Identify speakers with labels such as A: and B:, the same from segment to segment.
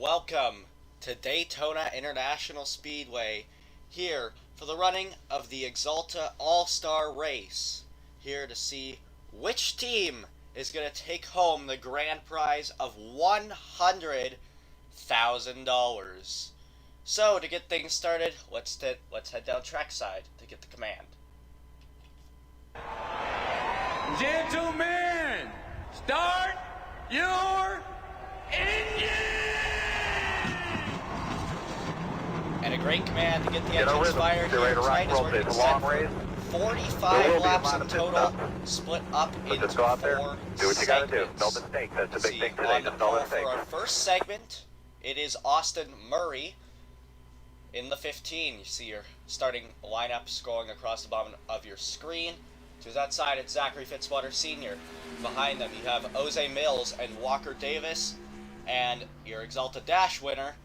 A: welcome to Daytona International Speedway, here for the running of the Axalta All-Star Race, here to see which team is going to take home the grand prize of $100,000. So, to get things started, let's head down trackside to get the command.
B: Gentlemen, start your engine!
A: And a great command to get the engines fired here tonight as we're going to set 45 laps in total, split up into 4 segments.
C: Do what you gotta do. No mistake. That's a big thing today.
A: On the pole for our first segment, it is Austin Murray in the 15. You see your starting lineup scrolling across the bottom of your screen. To that side, it's Zachary Fitzwater Sr. Behind them, you have Jose Mills and Walker Davis, and your Axalta Dash winner,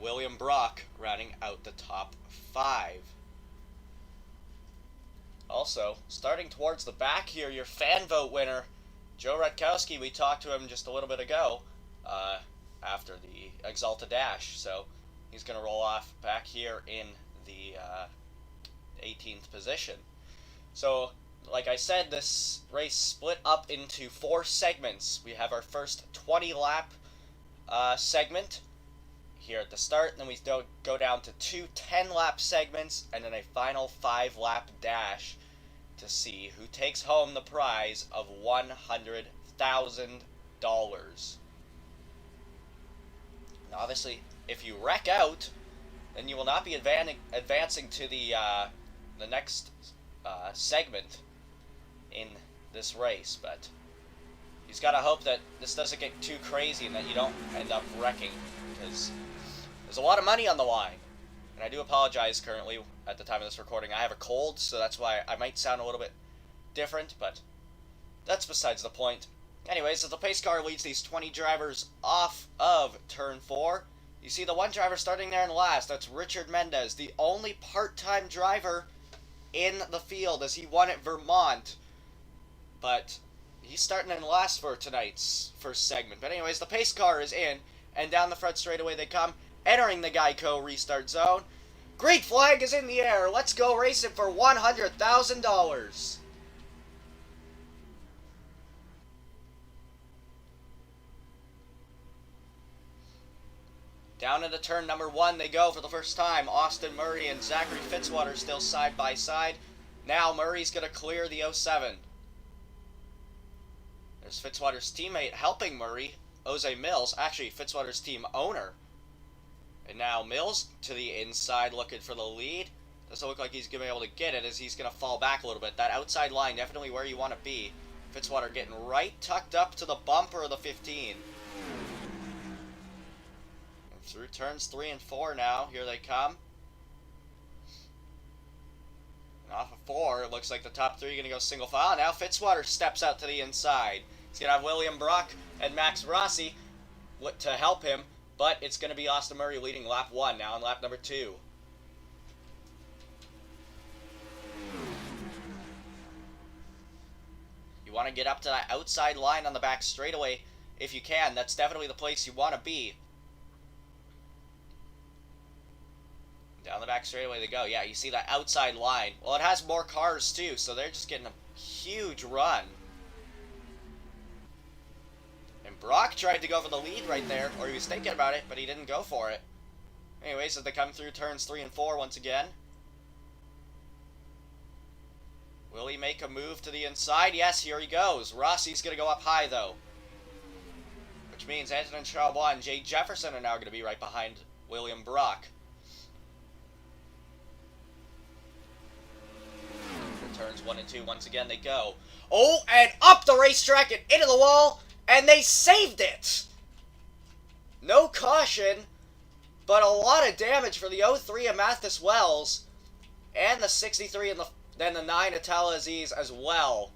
A: William Brock, rounding out the top 5. Also, starting towards the back here, your fan vote winner, Joe Rutkowski. We talked to him just a little bit ago after the Axalta Dash, so he's going to roll off back here in the 18th position. So, like I said, this race split up into 4 segments. We have our first 20-lap segment here at the start, then we go down to 2 10-lap segments, and then a final 5-lap dash to see who takes home the prize of $100,000. Now, obviously, if you wreck out, then you will not be advancing to the next segment in this race, but he's got to hope that this doesn't get too crazy and that you don't end up wrecking, because there's a lot of money on the line. And I do apologize currently at the time of this recording. I have a cold, so that's why I might sound a little bit different, but that's besides the point. Anyways, as the pace car leads these 20 drivers off of turn 4, you see the one driver starting there in last. That's Richard Mendez, the only part-time driver in the field, as he won at Vermont. But he's starting in last for tonight's first segment. But anyways, the pace car is in, and down the front straightaway they come, entering the Geico restart zone. Great flag is in the air. Let's go racing for $100,000. Down into turn number 1 they go for the first time. Austin Murray and Zachary Fitzwater still side by side. Now Murray's going to clear the 07. There's Fitzwater's teammate helping Murray, Jose Mills, actually Fitzwater's team owner. And now Mills to the inside looking for the lead. Doesn't look like he's going to be able to get it, as he's going to fall back a little bit. That outside line definitely where you want to be. Fitzwater getting right tucked up to the bumper of the 15. And through turns 3 and 4 now. Here they come. And off of 4, it looks like the top 3 are going to go single file. Now Fitzwater steps out to the inside. He's going to have William Brock and Max Rossi to help him. But it's going to be Austin Murray leading lap 1 now in lap number 2. You want to get up to that outside line on the back straightaway if you can. That's definitely the place you want to be. Down the back straightaway they go. Yeah, you see that outside line. Well, it has more cars too, so they're just getting a huge run. And Brock tried to go for the lead right there, or he was thinking about it, but he didn't go for it. Anyways, as they come through turns 3 and 4 once again. Will he make a move to the inside? Yes, here he goes. Rossi's going to go up high, though. Which means Antonin Charbonneau and Jay Jefferson are now going to be right behind William Brock. For turns 1 and 2, once again they go. Oh, and up the racetrack and into the wall! And they saved it! No caution, but a lot of damage for the 03 of Mathis Wells, and the 63 and then the 9 of Tala Aziz as well.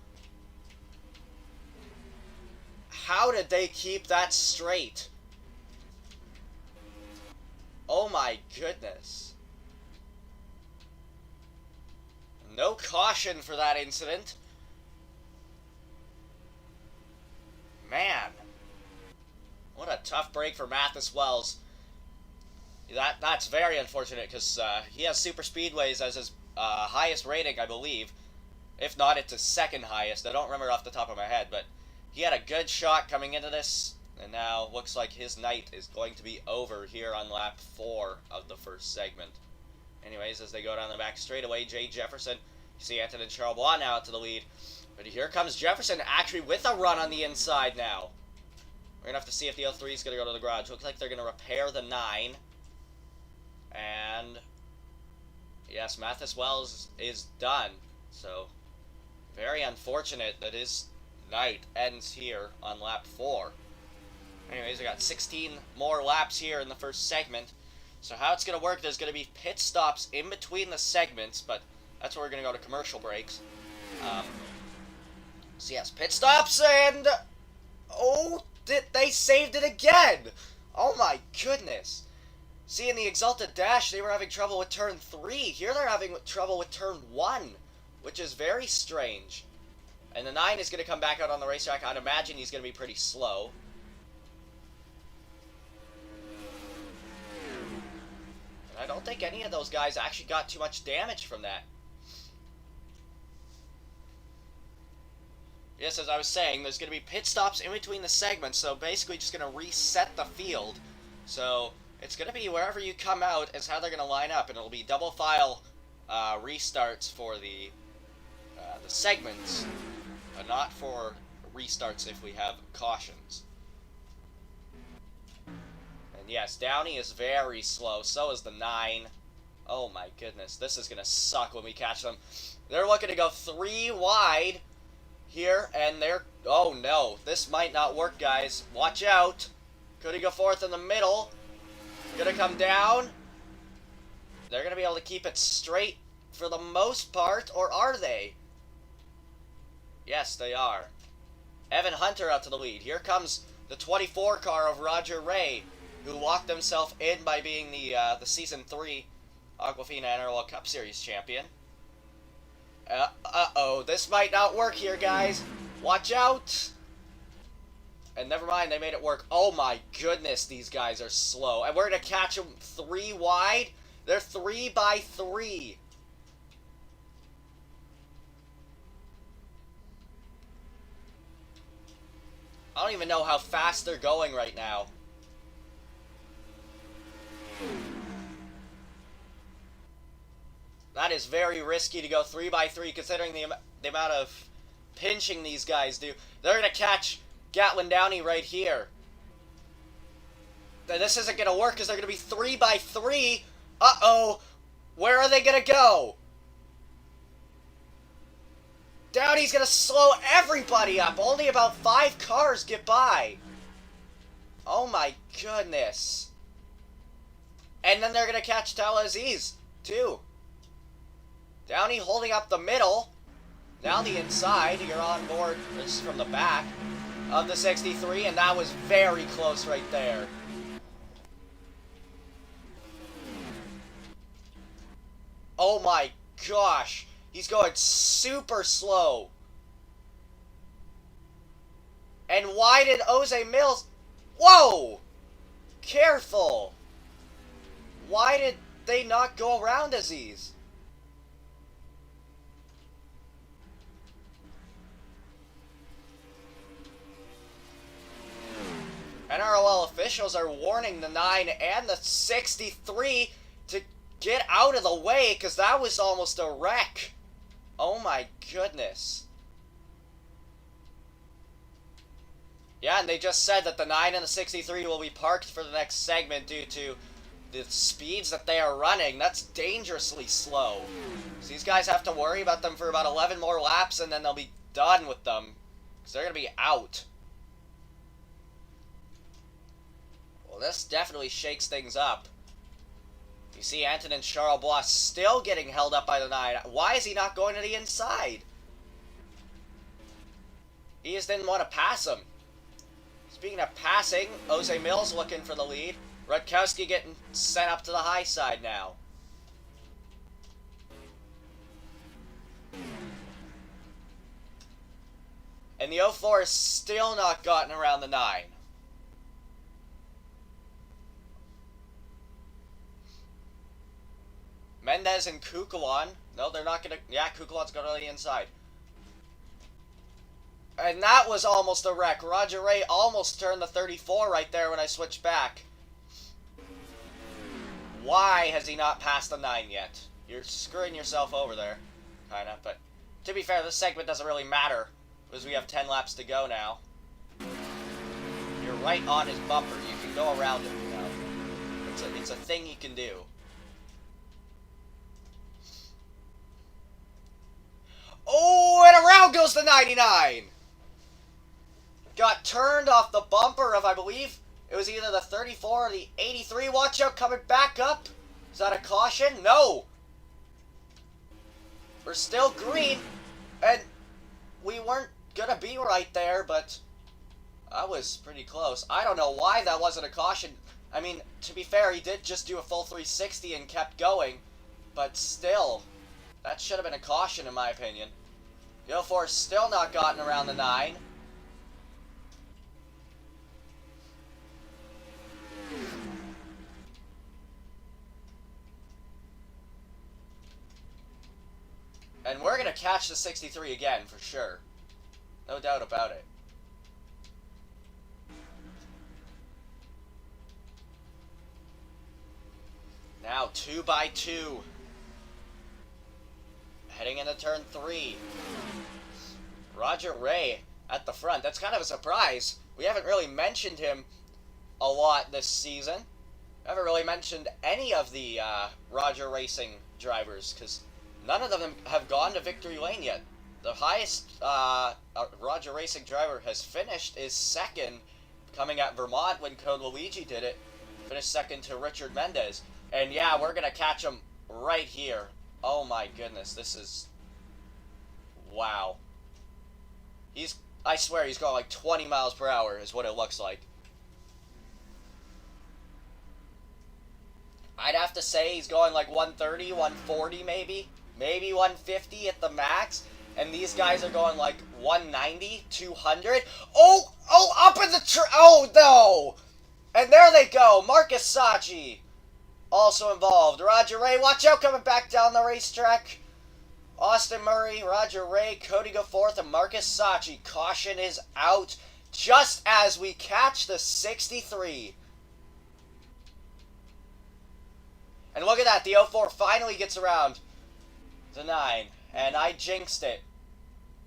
A: How did they keep that straight? Oh my goodness. No caution for that incident. Man, what a tough break for Mathis Wells. That's very unfortunate because he has super speedways as his highest rating, I believe. If not, it's his second highest. I don't remember off the top of my head, but he had a good shot coming into this, and now looks like his night is going to be over here on lap 4 of the first segment. Anyways, as they go down the back straightaway, Jay Jefferson, you see Antonin Charlebois now to the lead. But here comes Jefferson, actually with a run on the inside now. We're going to have to see if the 03 is going to go to the garage. Looks like they're going to repair the 9. And yes, Mathis Wells is done. So, very unfortunate that his night ends here on lap 4. Anyways, we got 16 more laps here in the first segment. So how it's going to work, there's going to be pit stops in between the segments, but that's where we're going to go to commercial breaks. So yes, pit stops, and oh, they saved it again! Oh my goodness! See, in the Axalta Dash, they were having trouble with turn 3. Here they're having trouble with turn 1, which is very strange. And the 9 is going to come back out on the racetrack. I'd imagine he's going to be pretty slow. And I don't think any of those guys actually got too much damage from that. Yes, as I was saying, there's going to be pit stops in between the segments, so basically just going to reset the field. So it's going to be wherever you come out is how they're going to line up, and it'll be double file restarts for the segments, but not for restarts if we have cautions. And yes, Downey is very slow, so is the 9. Oh my goodness, this is going to suck when we catch them. They're looking to go 3 wide here, and they're... Oh no, this might not work, guys. Watch out. Could he go 4th in the middle? Gonna come down. They're gonna be able to keep it straight for the most part, or are they? Yes, they are. Evan Hunter out to the lead. Here comes the 24 car of Roger Ray, who locked himself in by being the Season 3 Aquafina NROL Cup Series champion. Uh-oh, this might not work here, guys. Watch out! And never mind, they made it work. Oh my goodness, these guys are slow. And we're going to catch them 3 wide? They're 3 by 3. I don't even know how fast they're going right now. That is very risky to go 3 by 3 considering the amount of pinching these guys do. They're going to catch Gatlin Downey right here. This isn't going to work because they're going to be 3 by 3. Uh-oh. Where are they going to go? Downey's going to slow everybody up. Only about 5 cars get by. Oh my goodness. And then they're going to catch Tal Aziz, too. Downey holding up the middle. Now the inside. You're on board. This is from the back of the 63, and that was very close right there. Oh my gosh. He's going super slow. And why did Jose Mills... Whoa! Careful. Why did they not go around Aziz? NROL officials are warning the 9 and the 63 to get out of the way because that was almost a wreck. Oh my goodness. Yeah, and they just said that the 9 and the 63 will be parked for the next segment due to the speeds that they are running. That's dangerously slow. So these guys have to worry about them for about 11 more laps and then they'll be done with them because they're going to be out. This definitely shakes things up. You see Antonin Charlebois still getting held up by the 9. Why is he not going to the inside? He just didn't want to pass him. Speaking of passing, Jose Mills looking for the lead. Rutkowski getting sent up to the high side now. And the 04 has still not gotten around the 9. Mendez and Kukulon. No, they're not gonna... Yeah, Kukulon's going to the inside. And that was almost a wreck. Roger Ray almost turned the 34 right there when I switched back. Why has he not passed the 9 yet? You're screwing yourself over there. Kinda, but to be fair, this segment doesn't really matter, because we have 10 laps to go now. You're right on his bumper. You can go around him, you know. It's a thing you can do. Oh, and around goes the 99! Got turned off the bumper of, I believe, it was either the 34 or the 83. Watch out, coming back up. Is that a caution? No! We're still green, and we weren't gonna be right there, but that was pretty close. I don't know why that wasn't a caution. I mean, to be fair, he did just do a full 360 and kept going, but still, that should have been a caution in my opinion. The 04's still not gotten around the 9. And we're going to catch the 63 again, for sure. No doubt about it. Now, 2 by 2. Heading into turn 3. Roger Ray at the front. That's kind of a surprise. We haven't really mentioned him a lot this season. I haven't really mentioned any of the Roger Racing drivers, because none of them have gone to victory lane yet. The highest Roger Racing driver has finished is second, coming at Vermont when Code Luigi did it. Finished second to Richard Mendez. And yeah, we're going to catch him right here. Oh my goodness, this is... Wow. I swear he's going like 20 miles per hour is what it looks like. I'd have to say he's going like 130, 140 maybe. Maybe 150 at the max. And these guys are going like 190, 200. Oh, up in the oh, no. And there they go. Marcus Sacchi also involved. Roger Ray, watch out, coming back down the racetrack. Austin Murray, Roger Ray, Cody Goforth, and Marcus Sacchi. Caution is out just as we catch the 63. And look at that, the 04 finally gets around the 9. And I jinxed it.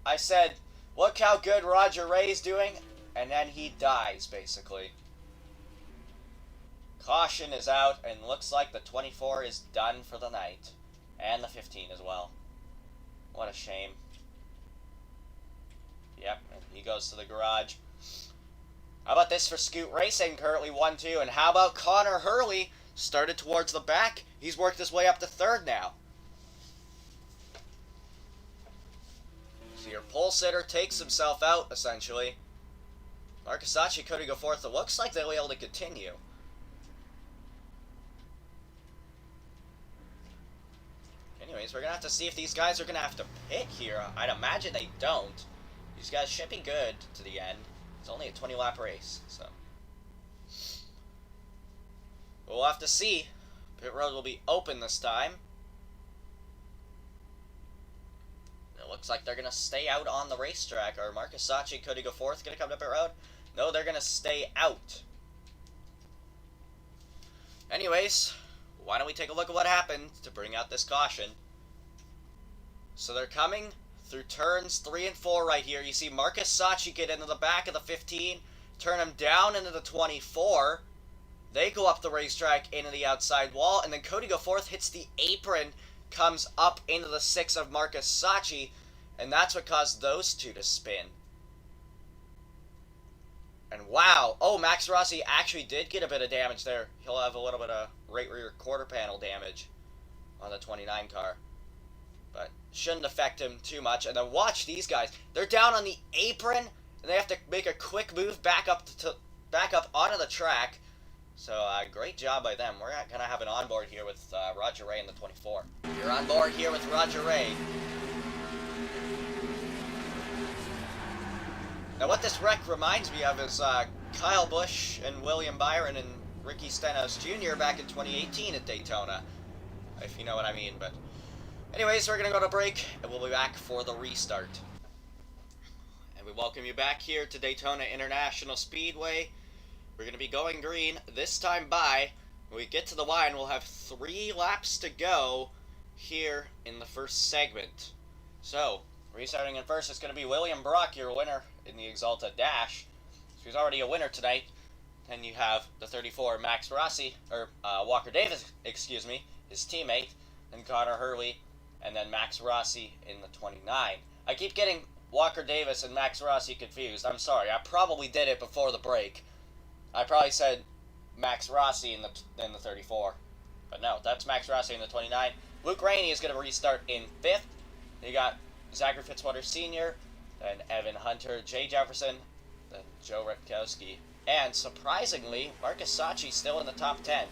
A: I said, look how good Roger Ray's doing. And then he dies, basically. Caution is out, and looks like the 24 is done for the night. And the 15 as well. What a shame. Yep, and he goes to the garage. How about this for Scoot Racing, currently 1-2. And how about Connor Hurley? Started towards the back. He's worked his way up to third now. So your pole sitter takes himself out, essentially. Marcus Sacchi, Cody Goforth. It looks like they'll be able to continue. Anyways, we're going to have to see if these guys are going to have to pit here. I'd imagine they don't. These guys should be good to the end. It's only a 20-lap race, so. But we'll have to see. Pit road will be open this time. It looks like they're going to stay out on the racetrack. Are Marcus Sacchi and Cody Goforth going to come to pit road? No, they're going to stay out. Anyways, why don't we take a look at what happened to bring out this caution. So they're coming through turns 3 and 4 right here. You see Marcus Sacchi get into the back of the 15, turn him down into the 24. They go up the racetrack into the outside wall, and then Cody Goforth hits the apron, comes up into the 6 of Marcus Sacchi, and that's what caused those two to spin. And wow, oh, Max Rossi actually did get a bit of damage there. He'll have a little bit of right rear quarter panel damage on the 29 car. But shouldn't affect him too much. And then watch these guys. They're down on the apron, and they have to make a quick move back up onto the track. So great job by them. We're going to have an onboard here with Roger Ray in the 24. You're on board here with Roger Ray. Now what this wreck reminds me of is Kyle Busch and William Byron and Ricky Stenhouse Jr. back in 2018 at Daytona. if you know what I mean. But anyways, we're going to go to break, and we'll be back for the restart. And we welcome you back here to Daytona International Speedway. We're going to be going green this time by. When we get to the line, we'll have 3 laps to go here in the first segment. So, restarting in first is going to be William Brock, your winner in the Axalta Dash. So he's already a winner tonight. Then you have the 34, Max Rossi, or Walker Davis, excuse me, his teammate. Then Connor Hurley, and then Max Rossi in the 29. I keep getting Walker Davis and Max Rossi confused. I'm sorry, I probably did it before the break. I probably said Max Rossi in the 34. But no, that's Max Rossi in the 29. Luke Rainey is going to restart in 5th. You got Zachary Fitzwater Sr., then Evan Hunter, Jay Jefferson, then Joe Rutkowski. And surprisingly, Marcus Sachi still in the top 10.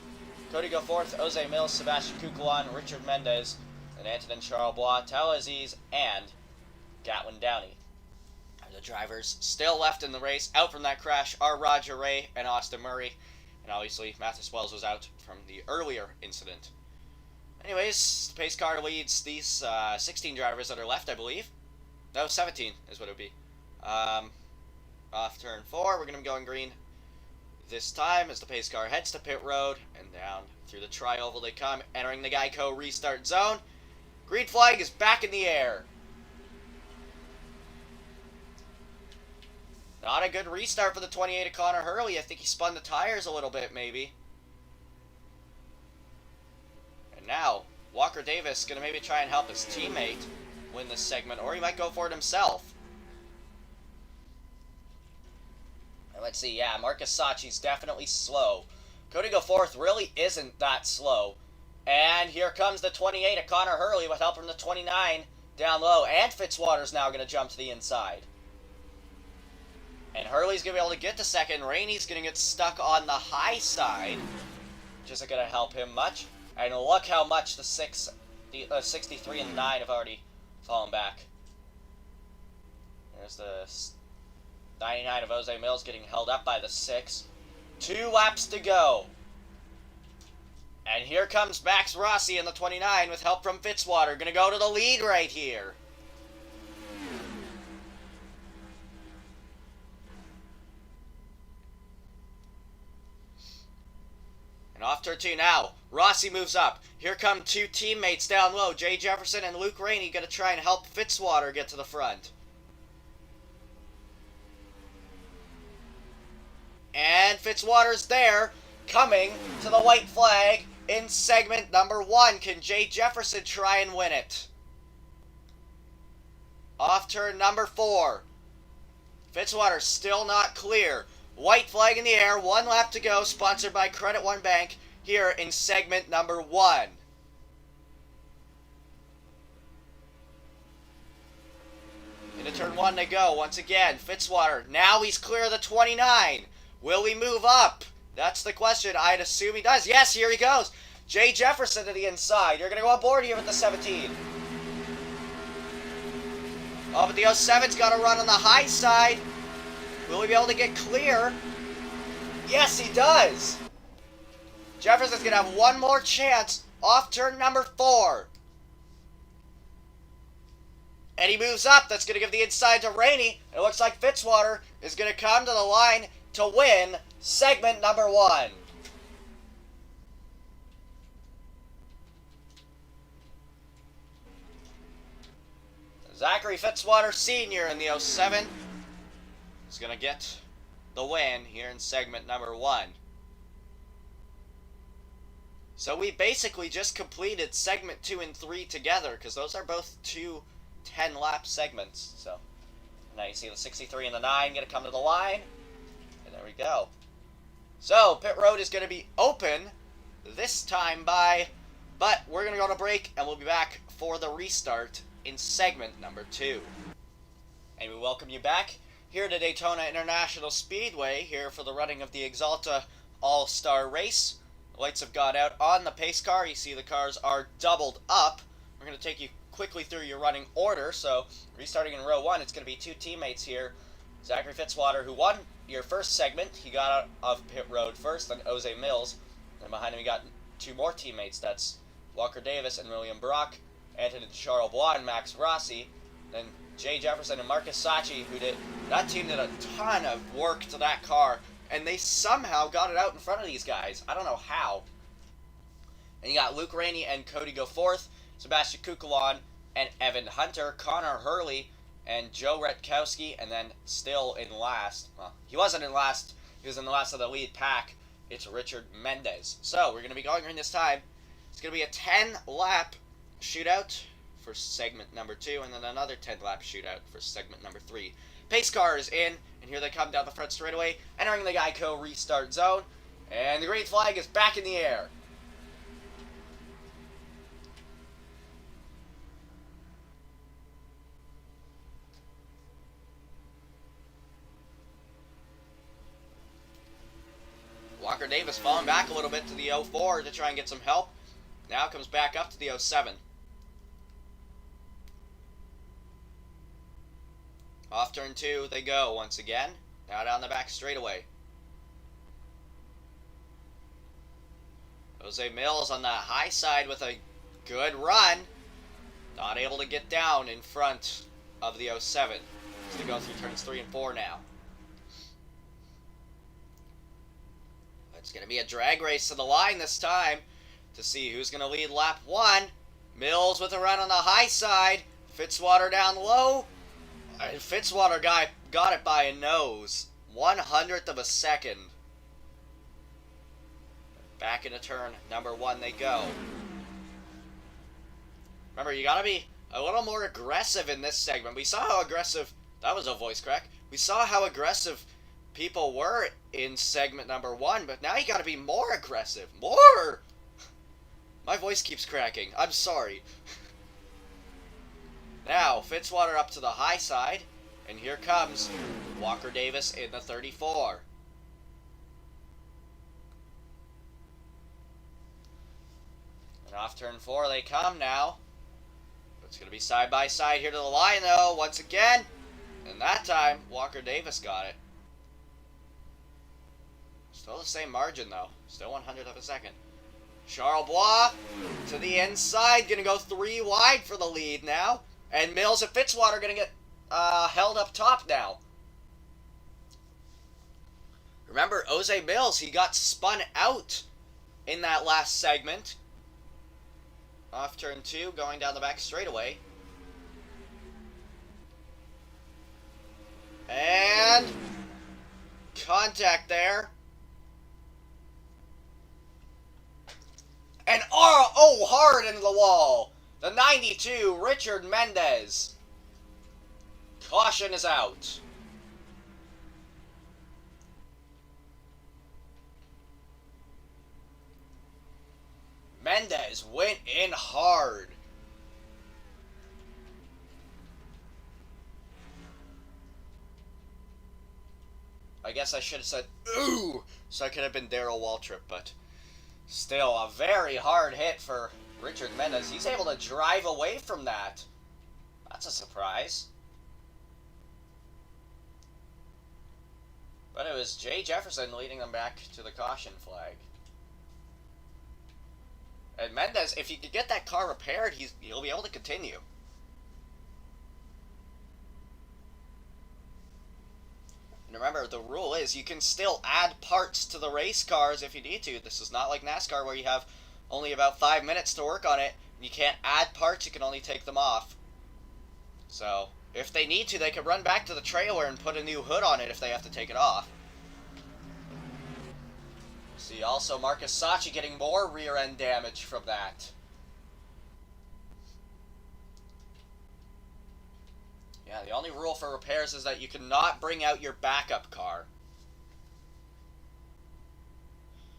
A: Cody Goforth, Jose Mills, Sebastian Kukulon, Richard Mendez, and Antonin Charlebois, Tal Aziz, and Gatlin Downey. The drivers still left in the race, out from that crash, are Roger Ray and Austin Murray. And obviously, Mathis Wells was out from the earlier incident. Anyways, the pace car leads these 16 drivers that are left, I believe. No, 17 is what it would be. Off turn 4, we're going to be going green this time as the pace car heads to pit road and down through the tri-oval they come, entering the Geico restart zone. Green flag is back in the air. Not a good restart for the 28 of Connor Hurley. I think he spun the tires a little bit, maybe. And now, Walker Davis is going to maybe try and help his teammate win this segment, or he might go for it himself. And let's see, yeah, Marcus Sachi's definitely slow. Cody Goforth really isn't that slow. And here comes the 28 of Connor Hurley with help from the 29 down low. And Fitzwater's now going to jump to the inside. And Hurley's going to be able to get to second. Rainey's going to get stuck on the high side, which isn't going to help him much. And look how much the 63 and the 9 have already fallen back. There's the 99 of Jose Mills getting held up by the 6. 2 laps to go. And here comes Max Rossi in the 29 with help from Fitzwater. Going to go to the lead right here. And off turn 2 now. Rossi moves up. Here come 2 teammates down low. Jay Jefferson and Luke Rainey going to try and help Fitzwater get to the front. And Fitzwater's there, coming to the white flag in segment number 1. Can Jay Jefferson try and win it? Off turn number 4. Fitzwater still not clear. White flag in the air, 1 lap to go, sponsored by Credit One Bank here in segment number 1. Into turn 1 to go once again. Fitzwater, now he's clear of the 29. Will he move up? That's the question. I'd assume he does. Yes, here he goes. Jay Jefferson to the inside. You're going to go on board here with the 17. Oh, but the 07's got to run on the high side. Will he be able to get clear? Yes, he does. Jefferson's going to have one more chance off turn number 4. And he moves up. That's going to give the inside to Rainey. It looks like Fitzwater is going to come to the line to win segment number 1. Zachary Fitzwater Sr. in the 07 is going to get the win here in segment number 1. So we basically just completed segment 2 and 3 together, because those are both 2 10-lap segments. So now you see the 63 and the 9 going to come to the line. And there we go. So pit road is going to be open this time but we're going to go to break, and we'll be back for the restart in segment number 2. And we welcome you back here to Daytona International Speedway, here for the running of the Axalta All-Star Race. The lights have gone out on the pace car. You see the cars are doubled up. We're going to take you quickly through your running order. So restarting in row 1, it's going to be 2 teammates here. Zachary Fitzwater, who won your first segment. He got out of pit road first, then Jose Mills. And behind him, we got 2 more teammates. That's Walker Davis and William Brock, Anthony Charlebois and Max Rossi, then Jay Jefferson and Marcus Sacchi, that team did a ton of work to that car, and they somehow got it out in front of these guys. I don't know how. And you got Luke Rainey and Cody Goforth, Sebastian Kukulon and Evan Hunter, Connor Hurley, and Joe Retkowski, and then still in last. Well, he wasn't in last. He was in the last of the lead pack. It's Richard Mendez. So we're going to be going during this time. It's going to be a 10-lap shootout for segment number 2, and then another 10-lap shootout for segment number 3. Pace car is in, and here they come down the front straightaway, entering the Geico restart zone, and the green flag is back in the air. Walker Davis falling back a little bit to the 04 to try and get some help. Now comes back up to the 07. Off turn 2 they go once again. Now down the back straightaway. Jose Mills on the high side with a good run. Not able to get down in front of the 07. So they go through turns 3 and 4 now. It's going to be a drag race to the line this time to see who's going to lead lap 1. Mills with a run on the high side. Fitzwater down low. Fitzwater got it by a nose. 1/100th of a second. Back into turn number 1 they go. Remember, you got to be a little more aggressive in this segment. We saw how aggressive... That was a voice crack. We saw how aggressive people were in segment number 1, but now you gotta be more aggressive. More! My voice keeps cracking. I'm sorry. Now, Fitzwater up to the high side, and here comes Walker Davis in the 34. And off turn 4 they come now. It's gonna be side by side here to the line though, once again. And that time, Walker Davis got it. Still the same margin, though. Still 1/100th of a second. Charlebois to the inside. Going to go 3 wide for the lead now. And Mills and Fitzwater going to get held up top now. Remember, Jose Mills, he got spun out in that last segment. Off turn 2, going down the back straightaway. And contact there. And hard into the wall. The 92, Richard Mendez. Caution is out. Mendez went in hard. I guess I should have said, ooh, so I could have been Darrell Waltrip, but still a very hard hit for Richard Mendez. He's able to drive away from that. That's a surprise. But it was Jay Jefferson leading them back to the caution flag. And Mendez, if he could get that car repaired, he'll be able to continue. And remember, the rule is you can still add parts to the race cars if you need to. This is not like NASCAR where you have only about 5 minutes to work on it. You can't add parts, you can only take them off. So, if they need to, they can run back to the trailer and put a new hood on it if they have to take it off. See also Marcus Sacchi getting more rear end damage from that. Yeah, the only rule for repairs is that you cannot bring out your backup car.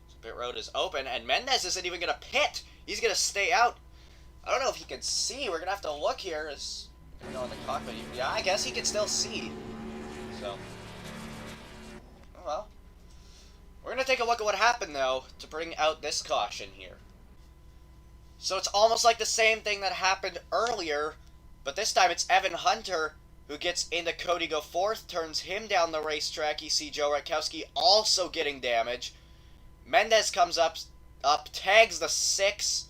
A: So pit road is open, and Mendez isn't even going to pit. He's going to stay out. I don't know if he can see. We're going to have to look here. In the cockpit. Yeah, I guess he can still see. So, oh well. We're going to take a look at what happened, though, to bring out this caution here. So it's almost like the same thing that happened earlier, but this time it's Evan Hunter who gets into Cody Goforth, turns him down the racetrack. You see Joe Retkowski also getting damage. Mendez comes up, tags the 6,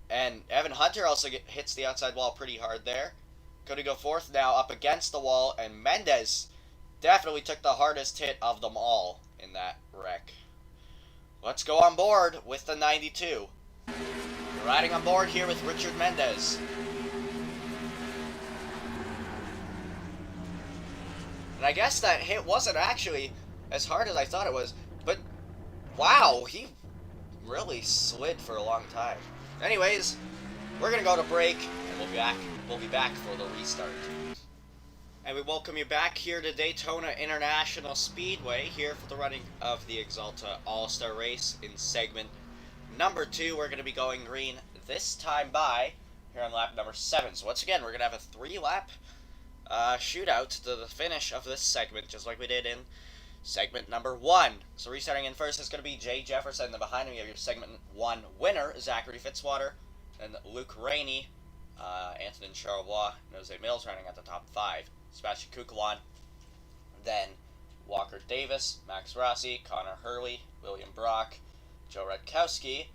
A: And Evan Hunter also hits the outside wall pretty hard there. Cody go fourth now up against the wall, and Mendez definitely took the hardest hit of them all in that wreck. Let's go on board with the 92. Riding on board here with Richard Mendez. And I guess that hit wasn't actually as hard as I thought it was, but wow, he really slid for a long time. Anyways, we're gonna go to break, and we'll be back for the restart. And we welcome you back here to Daytona International Speedway, here for the running of the Axalta All-Star Race in segment number 2. We're gonna be going green this time by here on lap number 7. So once again, we're gonna have a 3-lap shootout to the finish of this segment, just like we did in segment number 1. So restarting in first is going to be Jay Jefferson. Then behind him you have your segment 1 winner, Zachary Fitzwater, and Luke Rainey, Antonin Charlebois, and Jose Mills running at the top 5. Sebastian Kukulon, then Walker Davis, Max Rossi, Connor Hurley, William Brock, Joe Redkowski,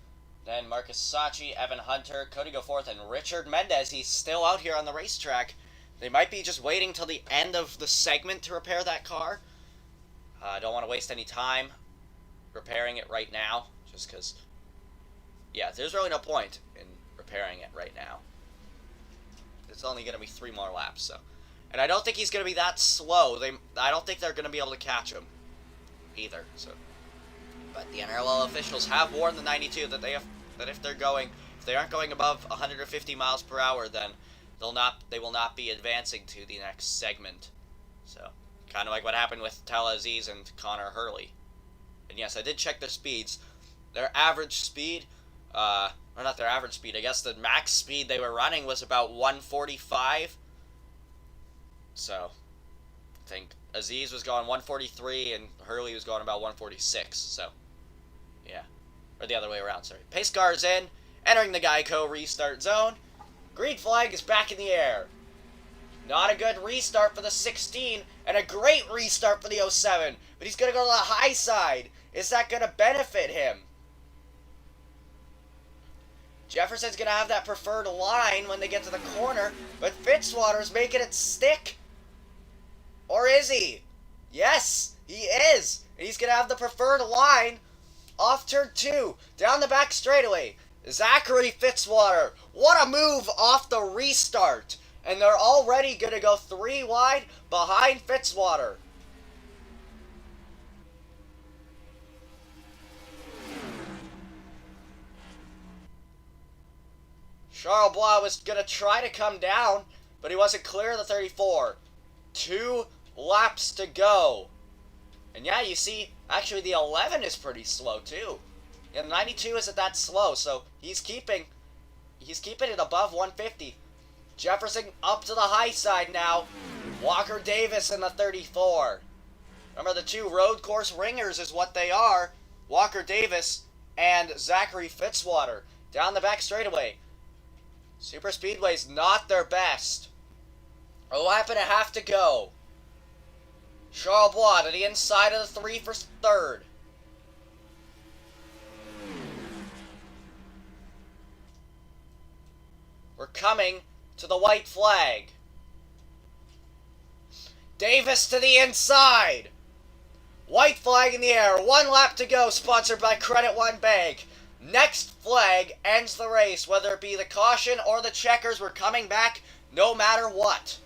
A: then Marcus Sachi, Evan Hunter, Cody Goforth, and Richard Mendez. He's still out here on the racetrack. They might be just waiting till the end of the segment to repair that car. I don't want to waste any time repairing it right now, just because, yeah, there's really no point in repairing it right now. It's only going to be 3 more laps, so. And I don't think he's going to be that slow. I don't think they're going to be able to catch him either, so. But the NROL officials have warned the 92 that if they aren't going above 150 miles per hour, then they will not be advancing to the next segment. So, kind of like what happened with Tal Aziz and Connor Hurley. And yes, I did check their speeds. Their average speed, or not their average speed, I guess the max speed they were running was about 145. So, I think Aziz was going 143 and Hurley was going about 146. So, yeah. Or the other way around, sorry. Pace car is in, entering the Geico restart zone. Green flag is back in the air. Not a good restart for the 16, and a great restart for the 07. But he's going to go to the high side. Is that going to benefit him? Jefferson's going to have that preferred line when they get to the corner, but Fitzwater's making it stick. Or is he? Yes, he is. And he's going to have the preferred line off turn 2, down the back straightaway. Zachary Fitzwater, what a move off the restart. And they're already going to go 3 wide behind Fitzwater. Charlebois was going to try to come down, but he wasn't clear of the 34. 2 laps to go. And yeah, you see, actually the 11 is pretty slow too. Yeah, the 92 isn't that slow, so he's keeping it above 150. Jefferson up to the high side now. Walker Davis in the 34. Remember, the 2 road course ringers is what they are. Walker Davis and Zachary Fitzwater down the back straightaway. Super Speedway's not their best. A lap and a half to go. Charlebois to the inside of the 3 for 3rd. We're coming to the white flag. Davis to the inside. White flag in the air. 1 lap to go, sponsored by Credit One Bank. Next flag ends the race, whether it be the caution or the checkers. We're coming back no matter what.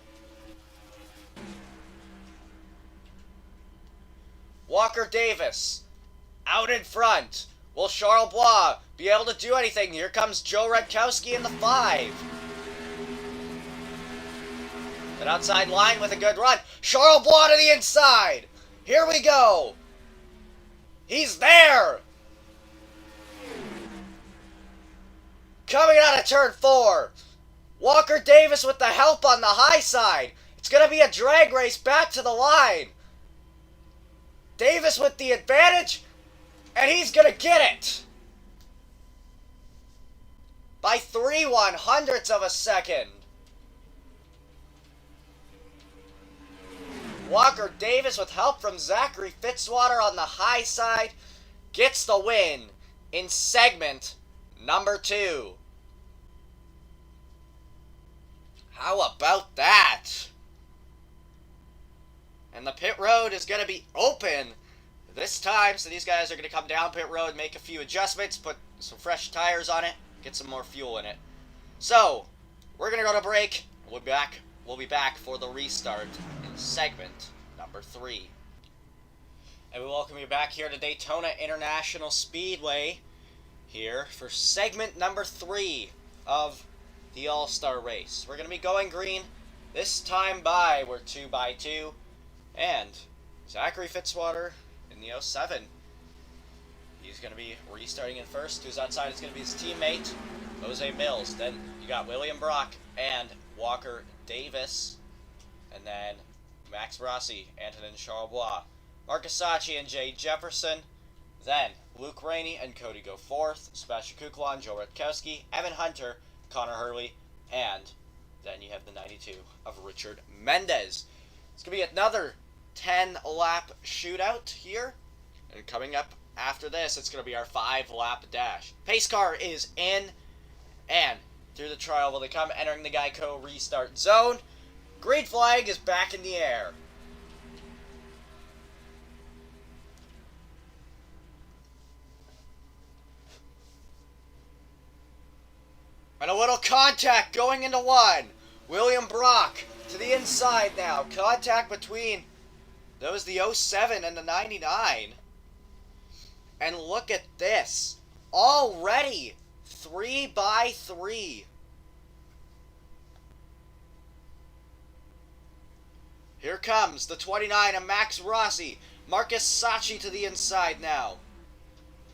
A: Walker Davis out in front. Will Charlebois be able to do anything? Here comes Joe Redkowski in the 5. An outside line with a good run. Charlebois to the inside. Here we go. He's there. Coming out of turn 4. Walker Davis with the help on the high side. It's going to be a drag race back to the line. Davis with the advantage. And he's going to get it. By 3/100ths of a second. Walker Davis with help from Zachary Fitzwater on the high side gets the win in segment number 2. How about that? And the pit road is going to be open this time, so these guys are going to come down pit road, make a few adjustments, put some fresh tires on it, get some more fuel in it. So, we're going to go to break. We'll be back for the restart in segment number 3. And we welcome you back here to Daytona International Speedway here for segment number 3 of the All-Star Race. We're going to be going green this time by, we're 2x2, and Zachary Fitzwater in the 07. He's going to be restarting in first. Who's outside is going to be his teammate, Jose Mills. Then you got William Brock and Walker Davis. And then Max Rossi, Antonin Charlebois, Marcus Sacchi and Jay Jefferson. Then Luke Rainey and Cody go fourth. Sebastian Kuklon, Joe Rutkowski, Evan Hunter, Connor Hurley, and then you have the 92 of Richard Mendez. It's going to be another 10-lap shootout here. And coming up after this, it's going to be our 5-lap dash. Pace car is in, and through the trial will they come, entering the Geico restart zone. Green flag is back in the air. And a little contact going into one. William Brock to the inside now. Contact between those the 07 and the 99. And look at this. Already 3x3. Here comes the 29 of Max Rossi. Marcus Sacchi to the inside now.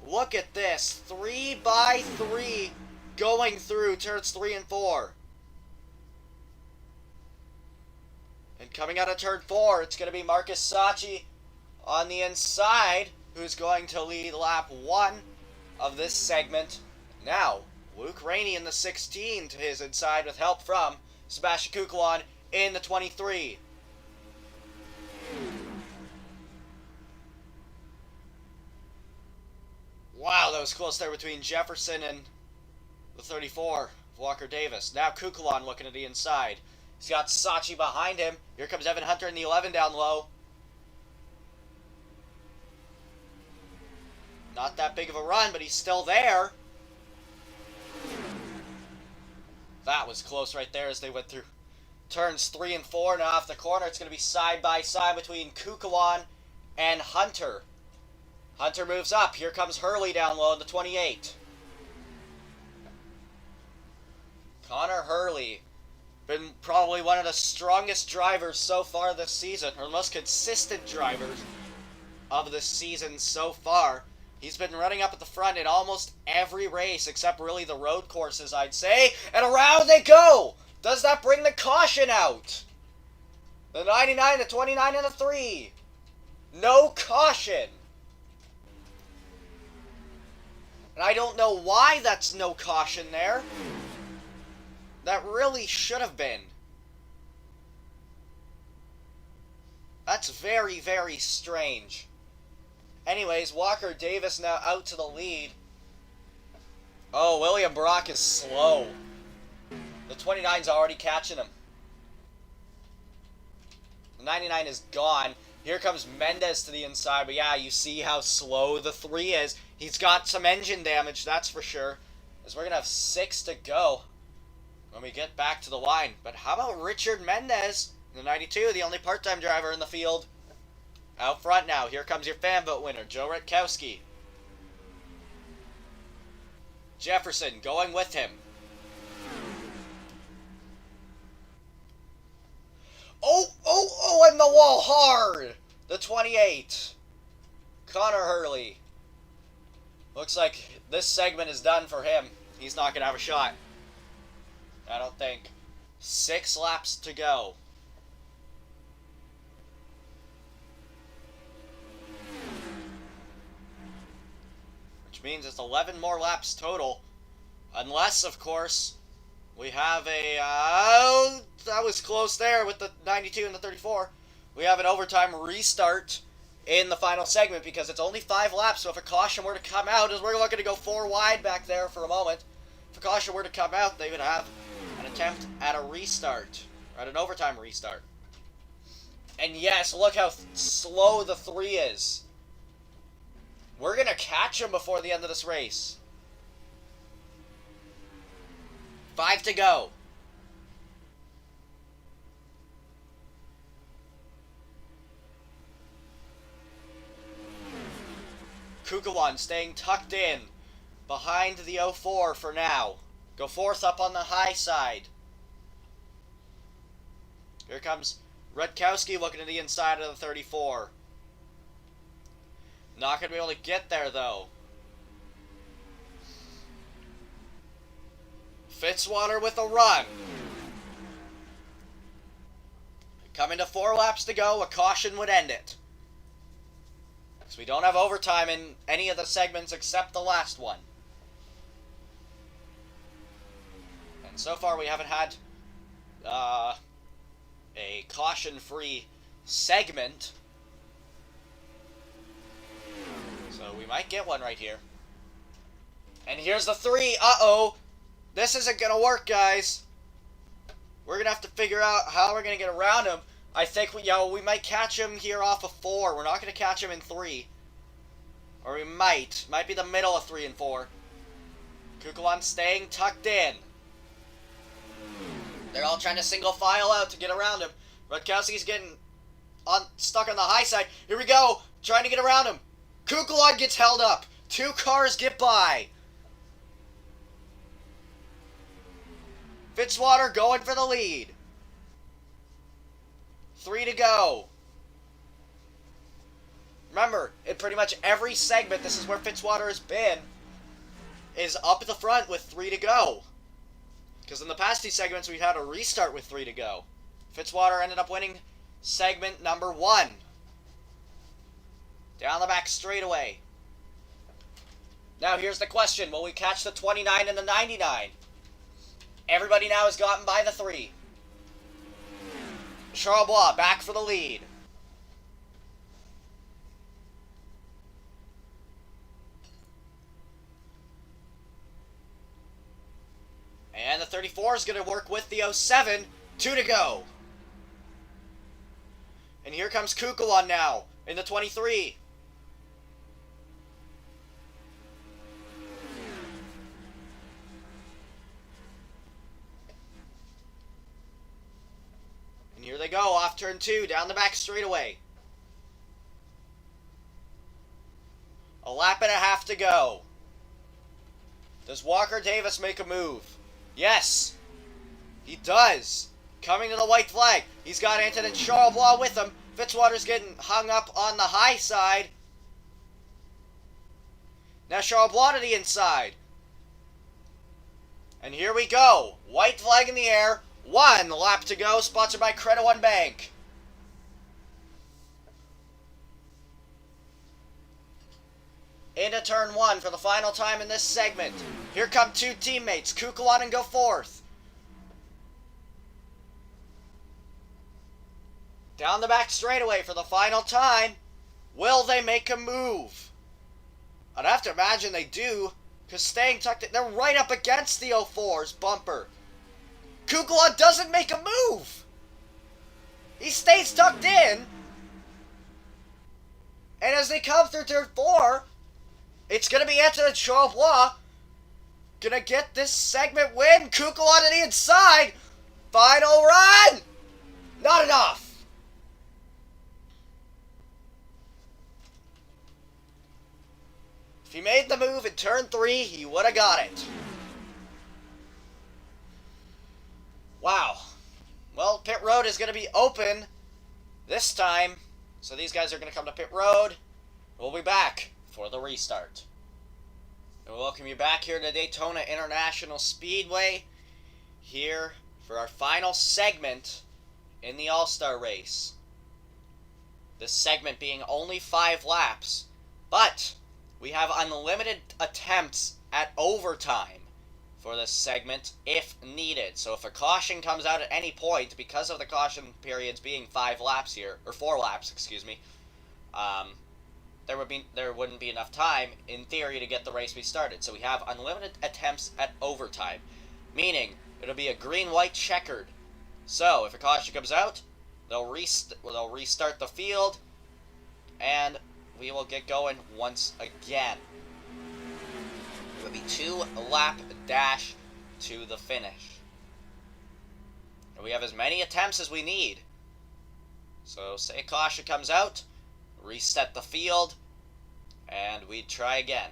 A: Look at this. 3x3 going through turns 3 and 4. And coming out of turn 4, it's going to be Marcus Sacchi on the inside, who's going to lead lap 1 of this segment. Now, Luke Rainey in the 16 to his inside with help from Sebastian Kuklon in the 23. Wow, that was close there between Jefferson and the 34, Walker Davis. Now Kuklon looking at the inside. He's got Sacchi behind him. Here comes Evan Hunter in the 11 down low. Not that big of a run, but he's still there. That was close right there as they went through turns 3 and 4. Now off the corner, it's going to be side by side between Kuklon and Hunter. Hunter moves up. Here comes Hurley down low in the 28. Connor Hurley, been probably one of the strongest drivers so far this season, or the most consistent drivers of this season so far. He's been running up at the front in almost every race, except really the road courses, I'd say. And around they go! Does that bring the caution out? The 99, the 29, and the 3. No caution. And I don't know why that's no caution there. That really should have been. That's very, very strange. Anyways, Walker Davis now out to the lead. Oh, William Brock is slow. The 29's already catching him. The 99 is gone. Here comes Mendez to the inside. But yeah, you see how slow the 3 is. He's got some engine damage, that's for sure. As we're going to have 6 to go when we get back to the line. But how about Richard Mendez, the 92, the only part-time driver in the field? Out front now. Here comes your fan vote winner, Joe Rutkowski. Jefferson going with him. Oh, in the wall hard! The 28. Connor Hurley. Looks like this segment is done for him. He's not going to have a shot. I don't think. 6 laps to go. Which means it's 11 more laps total. Unless, of course, we have a... that was close there with the 92 and the 34. We have an overtime restart in the final segment because it's only 5 laps. So if a caution were to come out, as we're looking to go 4 wide back there for a moment, if a caution were to come out, they would have an attempt at a restart. At an overtime restart. And yes, look how slow the 3 is. We're gonna catch him before the end of this race. 5 to go. Kukawan staying tucked in behind the 04 for now. Go fourth up on the high side. Here comes Rutkowski looking to the inside of the 34. Not going to be able to get there, though. Fitzwater with a run. Coming to 4 laps to go, a caution would end it. Because we don't have overtime in any of the segments except the last one. And so far we haven't had a caution-free segment. So we might get one right here. And here's the 3. Uh-oh. This isn't going to work, guys. We're going to have to figure out how we're going to get around him. I think we might catch him here off of 4. We're not going to catch him in 3. Or we might. Might be the middle of 3 and 4. Kukawan staying tucked in. They're all trying to single file out to get around him. Rutkowski's getting stuck on the high side. Here we go. Trying to get around him. Kukawan gets held up. 2 cars get by. Fitzwater going for the lead. 3 to go. Remember, in pretty much every segment, this is where Fitzwater has been, is up at the front with 3 to go. Because in the past 2 segments, we've had a restart with 3 to go. Fitzwater ended up winning segment number 1. Down the back straightaway. Now here's the question. Will we catch the 29 and the 99? Everybody now has gotten by the 3. Charlebois back for the lead. And the 34 is going to work with the 07. 2 to go. And here comes Kukawan now in the 23. And here they go off turn 2 down the back straightaway. A lap and a half to go. Does Walker Davis make a move? Yes, he does. Coming to the white flag. He's got Anton and Charlebois with him. Fitzwater's getting hung up on the high side. Now Charlebois to the inside. And here we go. White flag in the air. 1 lap to go, sponsored by Credit One Bank. Into turn 1 for the final time in this segment. Here come 2 teammates. Kukawan and go fourth. Down the back straightaway for the final time. Will they make a move? I'd have to imagine they do, because staying tucked in, they're right up against the 04's bumper. Kukawan doesn't make a move. He stays tucked in. And as they come through turn 4, it's going to be Anton and Charlebois going to get this segment win. Kukawan to the inside. Final run. Not enough. If he made the move in turn 3, he would have got it. Wow. Well, pit road is going to be open this time. So these guys are going to come to pit road. We'll be back for the restart. And we'll welcome you back here to Daytona International Speedway. Here for our final segment in the All-Star race. This segment being only 5 laps. But we have unlimited attempts at overtime for this segment if needed. So if a caution comes out at any point, because of the caution periods being 5 laps here, or 4 laps, excuse me, there wouldn't be enough time, in theory, to get the race restarted. So we have unlimited attempts at overtime. Meaning, It'll be a green-white checkered. So, if a caution comes out, they'll restart the field, and we will get going once again. It will be 2-lap dash to the finish. And we have as many attempts as we need. So, say a caution comes out, reset the field, and we try again.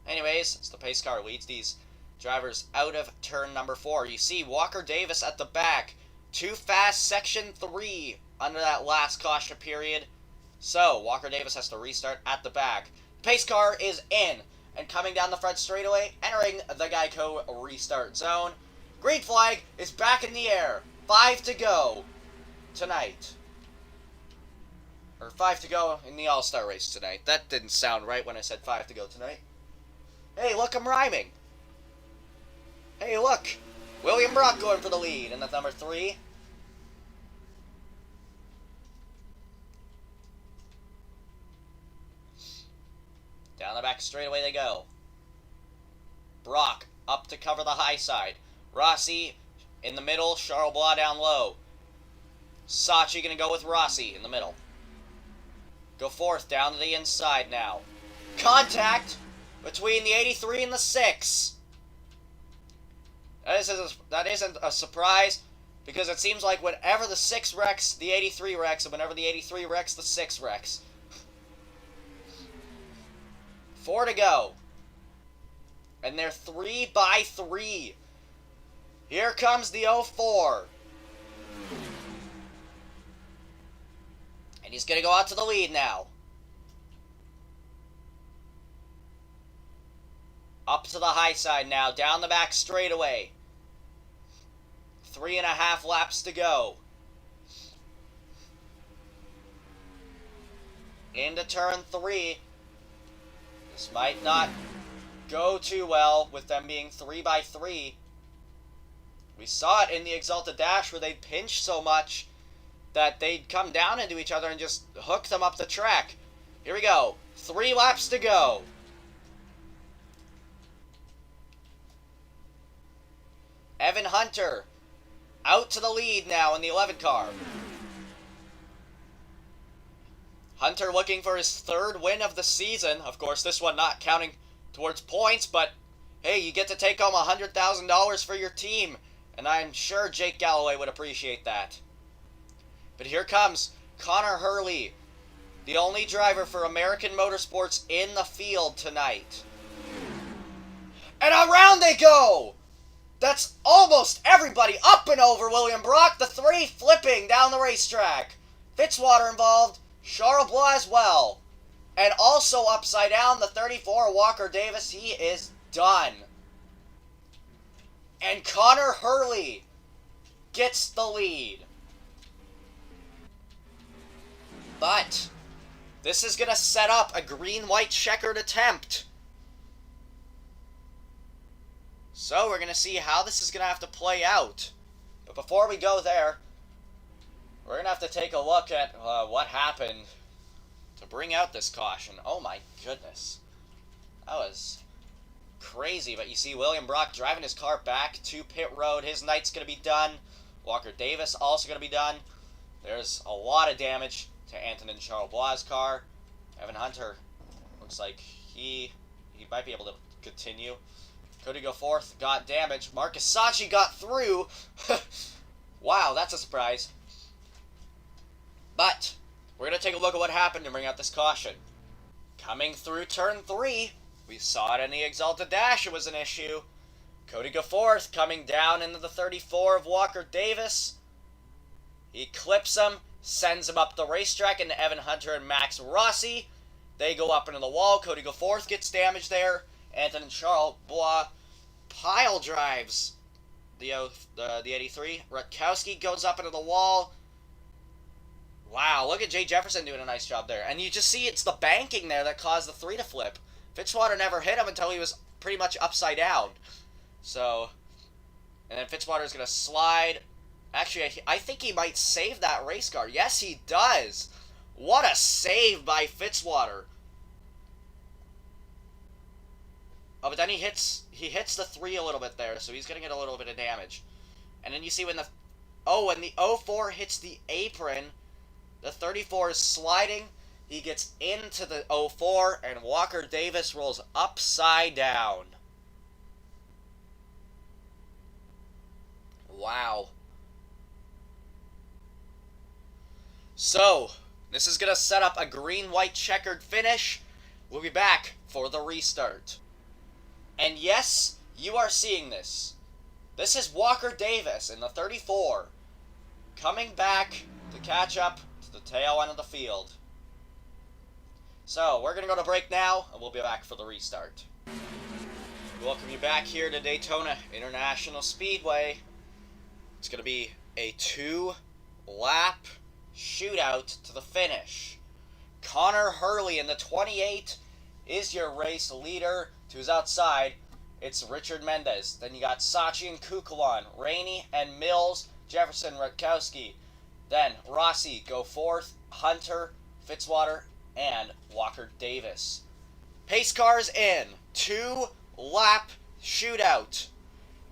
A: Anyways, as the pace car leads these drivers out of turn number 4. You see Walker Davis at the back. Too fast, section 3 under that last caution period. So, Walker Davis has to restart at the back. Pace car is in and coming down the front straightaway, entering the Geico restart zone. Green flag is back in the air. 5 to go tonight. Or 5 to go in the All-Star race tonight. That didn't sound right when I said 5 to go tonight. Hey, look, I'm rhyming. Hey, look! William Brock going for the lead in the number 3. Down the back straightaway they go. Brock up to cover the high side. Rossi in the middle, Charles Bois down low. Sachi going to go with Rossi in the middle. Go fourth, down to the inside now. Contact between the 83 and the 6. That isn't a surprise, because it seems like whenever the 6 wrecks, the 83 wrecks, and whenever the 83 wrecks, the 6 wrecks. 4 to go. And they're 3 by 3. Here comes the 04. And he's going to go out to the lead now. Up to the high side now, down the back straightaway. 3.5 laps to go. Into turn 3. This might not go too well with them being 3 by 3. We saw it in the Axalta Dash where they'd pinch so much that they'd come down into each other and just hook them up the track. Here we go. 3 laps to go. Evan Hunter out to the lead now in the 11 car. Hunter looking for his 3rd win of the season. Of course, this one not counting towards points, but hey, you get to take home $100,000 for your team, and I'm sure Jake Galloway would appreciate that. But here comes Connor Hurley, the only driver for American Motorsports in the field tonight. And around they go! That's almost everybody up and over William Brock. The 3 flipping down the racetrack. Fitzwater involved. Charles Bois as well. And also upside down, the 34, Walker Davis. He is done. And Connor Hurley gets the lead. But this is going to set up a green-white checkered attempt. So we're going to see how this is going to have to play out. But before we go there, we're going to have to take a look at what happened to bring out this caution. Oh my goodness. That was crazy. But you see William Brock driving his car back to pit road. His night's going to be done. Walker Davis also going to be done. There's a lot of damage to Antonin Charles Bois' car. Evan Hunter looks like he might be able to continue. Cody go fourth, got damage. Marcus Sachi got through. Wow, that's a surprise. But we're going to take a look at what happened and bring out this caution. Coming through turn 3, we saw it in the Axalta Dash, it was an issue. Cody go fourth, coming down into the 34 of Walker Davis. He clips him, sends him up the racetrack into Evan Hunter and Max Rossi. They go up into the wall. Cody go fourth, gets damaged there. Anthony Charles Bois pile drives the 83. Rutkowski goes up into the wall. Wow, look at Jay Jefferson doing a nice job there. And you just see it's the banking there that caused the 3 to flip. Fitzwater never hit him until he was pretty much upside down. So, and then Fitzwater's going to slide. Actually, I think he might save that race car. Yes, he does. What a save by Fitzwater. Oh, but then he hits the 3 a little bit there, so he's gonna get a little bit of damage. And then you see when the when the 04 hits the apron, the 34 is sliding. He gets into the 04, and Walker Davis rolls upside down. Wow. So, this is going to set up a green-white checkered finish. We'll be back for the restart. And yes, you are seeing this. This is Walker Davis in the 34, coming back to catch up to the tail end of the field. So, we're going to go to break now, and we'll be back for the restart. Welcome you back here to Daytona International Speedway. It's going to be a 2-lap shootout to the finish. Connor Hurley in the 28 is your race leader. To his outside, it's Richard Mendez. Then you got Sachi and Kukulon, Rainey and Mills, Jefferson, Rutkowski. Then Rossi go fourth, Hunter, Fitzwater, and Walker Davis. Pace cars in. 2-lap shootout.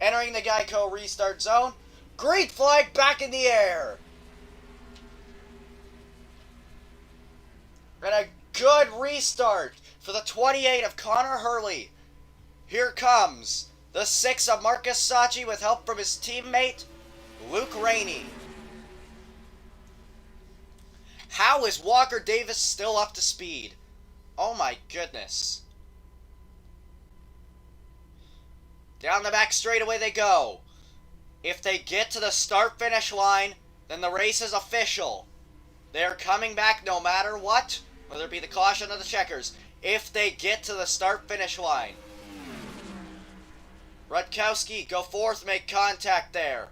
A: Entering the Geico restart zone. Green flag back in the air. And a good restart for the 28 of Connor Hurley. Here comes the 6 of Marcus Sachi with help from his teammate, Luke Rainey. How is Walker Davis still up to speed? Oh my goodness. Down the back straightaway they go. If they get to the start-finish line, then the race is official. They're coming back no matter what, whether it be the caution or the checkers, if they get to the start-finish line. Rutkowski, go fourth, make contact there.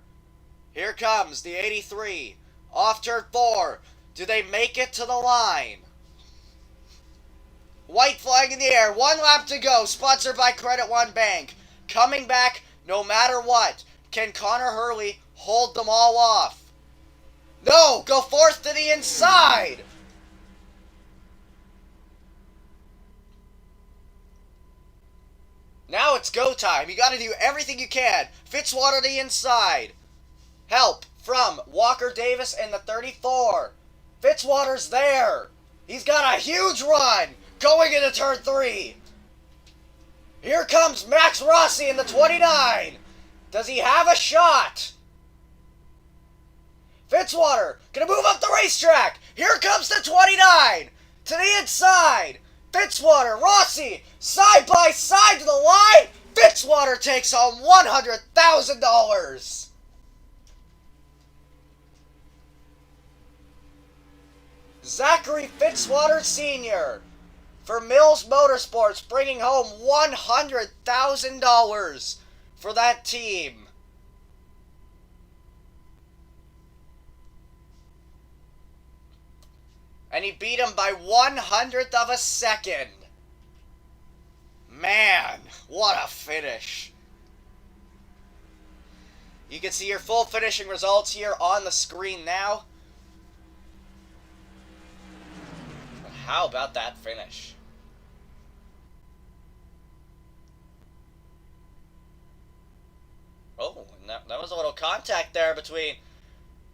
A: Here comes the 83. Off turn 4. Do they make it to the line? White flag in the air. 1 lap to go. Sponsored by Credit One Bank. Coming back no matter what. Can Connor Hurley hold them all off? No! Go fourth to the inside! Now it's go time. You gotta do everything you can. Fitzwater to the inside. Help from Walker Davis in the 34. Fitzwater's there. He's got a huge run going into turn 3. Here comes Max Rossi in the 29. Does he have a shot? Fitzwater gonna move up the racetrack. Here comes the 29 to the inside. Fitzwater, Rossi, side by side to the line. Fitzwater takes home $100,000. Zachary Fitzwater Sr. for Mills Motorsports, bringing home $100,000 for that team. And he beat him by 1/100th of a second. Man, what a finish. You can see your full finishing results here on the screen now. But how about that finish? Oh, and that was a little contact there between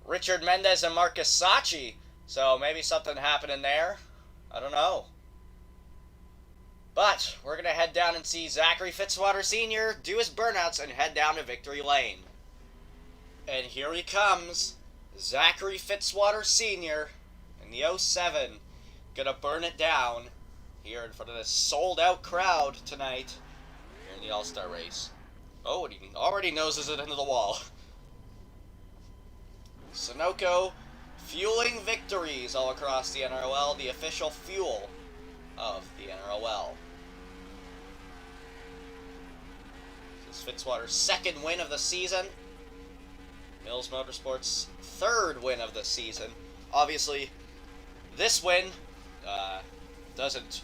A: Richard Mendez and Marcus Sachi. So maybe something happened in there. I don't know. But we're going to head down and see Zachary Fitzwater Sr. do his burnouts and head down to victory lane. And here he comes. Zachary Fitzwater Sr. in the 07. Gonna burn it down here in front of this sold-out crowd tonight here in the All-Star race. Oh, and he already noses it into the wall. Sunoco fueling victories all across the NROL, the official fuel of the NROL. This is Fitzwater's 2nd win of the season. Mills Motorsports' 3rd win of the season. Obviously, this win doesn't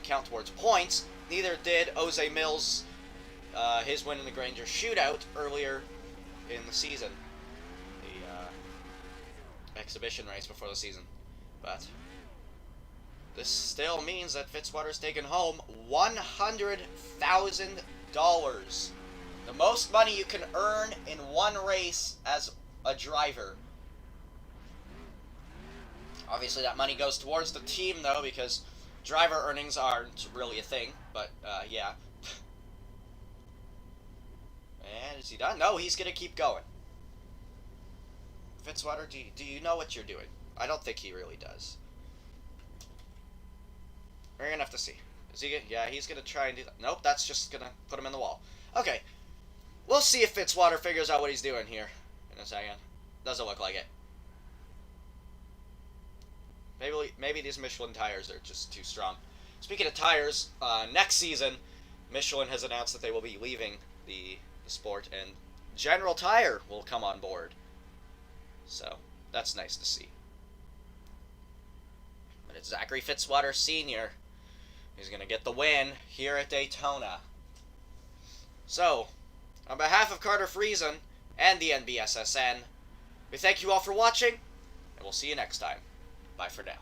A: count towards points. Neither did Jose Mills, his win in the Granger Shootout earlier in the season. Exhibition race before the season. But this still means that Fitzwater's taken home $100,000. The most money you can earn in one race as a driver. Obviously, that money goes towards the team, though, because driver earnings aren't really a thing. But, yeah. And is he done? No, he's going to keep going. Fitzwater, do you know what you're doing? I don't think he really does. We're going to have to see. Is he gonna, yeah, he's going to try and do that. Nope, that's just going to put him in the wall. Okay. We'll see if Fitzwater figures out what he's doing here in a second. Doesn't look like it. Maybe these Michelin tires are just too strong. Speaking of tires, next season, Michelin has announced that they will be leaving the sport, and General Tire will come on board. So, that's nice to see. But it's Zachary Fitzwater Sr. who's going to get the win here at Daytona. So, on behalf of Carter Friesen and the NBSSN, we thank you all for watching, and we'll see you next time. Bye for now.